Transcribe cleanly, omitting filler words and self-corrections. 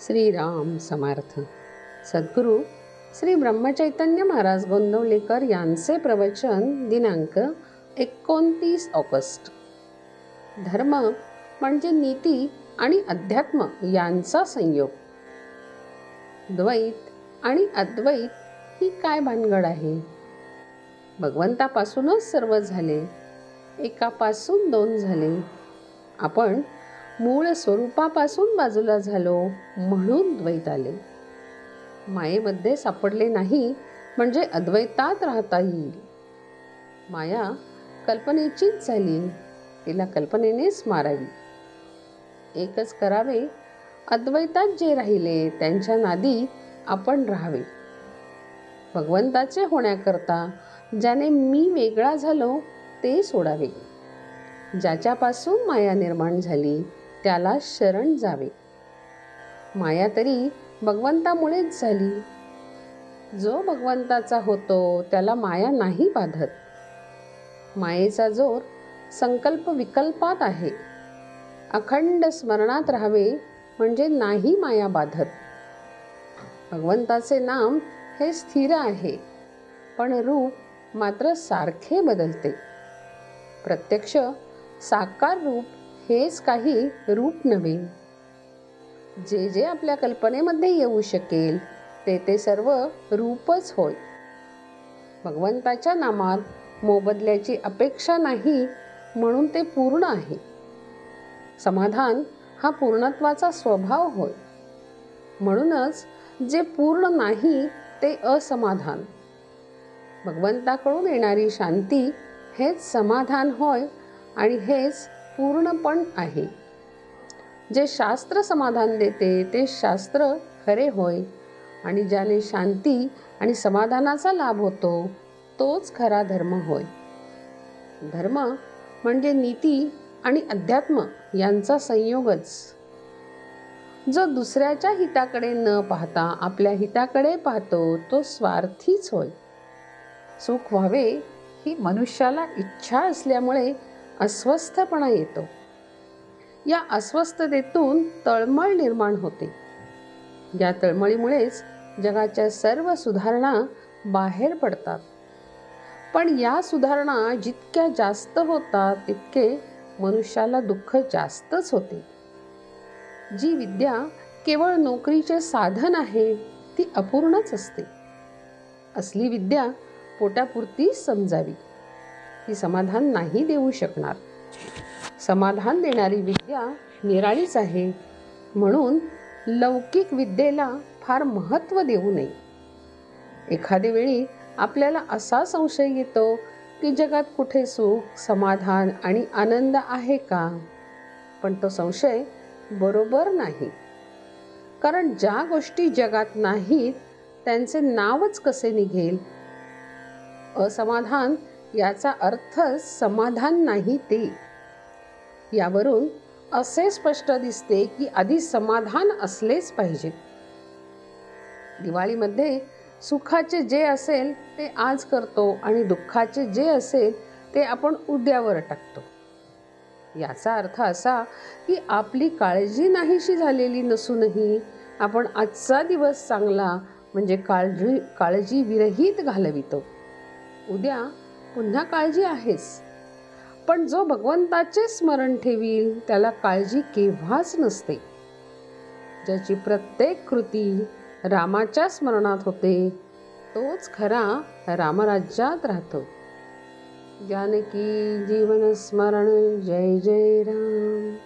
श्रीराम समर्थ. सद्गुरू श्री ब्रह्मचैतन्य महाराज गोंदवलेकर यांचे प्रवचन दिनांक 29 ऑगस्ट. धर्म म्हणजे नीती आणि अध्यात्म यांचा संयोग. द्वैत आणि अद्वैत ही काय भानगड आहे? भगवंतापासूनच सर्व झाले, एकापासून दोन झाले. आपण मूळ स्वरूपापासून बाजूला झालो म्हणून द्वैत आले. मायेमध्ये सापडले नाही म्हणजे अद्वैतात राहता येईल. माया कल्पनेचीच झाली, तिला कल्पनेनेच मारावी. एकच करावे, अद्वैतात जे राहिले त्यांच्या नादी आपण राहावे. भगवंताचे होण्याकरता ज्याने मी वेगळा झालो ते सोडावे. ज्याच्यापासून माया निर्माण झाली त्याला शरण जावे. माया तरी भगवंतामुळेच झाली. जो भगवंताचा होतो त्याला माया नाही बाधत. मायेचा जोर संकल्प विकल्पात आहे. अखंड स्मरणात राहावे म्हणजे नाही माया बाधत. भगवंताचे नाम हे स्थिर आहे, पण रूप मात्र सारखे बदलते. प्रत्यक्ष साकार रूप हेच काही रूप नव्हे. जे जे आपल्या कल्पनेमध्ये येऊ शकेल ते सर्व रूपच होय. भगवंताच्या नामात मोबदल्याची अपेक्षा नाही म्हणून ते पूर्ण आहे. समाधान हा पूर्णत्वाचा स्वभाव होय. म्हणूनच जे पूर्ण नाही ते असमाधान. भगवंताकडून येणारी शांती हेच समाधान होय आणि हेच पूर्णपण आहे. जे शास्त्र समाधान देते ते शास्त्र खरे होय आणि ज्याने शांती आणि समाधानाचा लाभ होतो तोच खरा धर्म होय. धर्म म्हणजे नीती आणि अध्यात्म यांचा संयोगच. जो दुसऱ्याच्या हिताकडे न पाहता आपल्या हिताकडे पाहतो तो स्वार्थीच होय. सुख व्हावे ही मनुष्याला इच्छा असल्यामुळे अस्वस्थपणा येतो. या अस्वस्थतेतून तळमळ निर्माण होते. या तळमळीमुळेच जगाच्या सर्व सुधारणा बाहेर पडतात. पण या सुधारणा जितक्या जास्त होतात तितके मनुष्याला दुःख जास्तच होते. जी विद्या केवळ नोकरीचे साधन आहे ती अपूर्णच असते. असली विद्या पोटापुरतीच समजावी. ती समाधान नाही देऊ शकणार. समाधान देणारी विद्या निराळीच आहे. म्हणून लौकिक विद्येला फार महत्त्व देऊ नये. एखाद्या वेळी आपल्याला असा संशय येतो की जगात कुठे सुख, समाधान आणि आनंद आहे का? पण तो संशय बरोबर नाही. कारण ज्या गोष्टी जगात नाहीत त्यांचे नावच कसे निघेल? असमाधान याचा अर्थच समाधान नाही ते. यावरून असे स्पष्ट दिसते की आधी समाधान असलेच पाहिजे. दिवाळीमध्ये सुखाचे जे असेल ते आज करतो आणि दुःखाचे जे असेल ते आपण उद्यावर टाकतो. याचा अर्थ असा की आपली काळजी नाहीशी झालेली नसूनही आपण आजचा दिवस चांगला म्हणजे काळजी विरहित घालवितो. उद्या पुन्हा काळजी आहेच. पण जो भगवंताचे स्मरण ठेवील त्याला काळजी केव्हाच नसते. ज्याची प्रत्येक कृती रामाच्या स्मरणात होते तोच खरा रामराज्यात राहतो. जानकी जीवन स्मरण जय जय राम.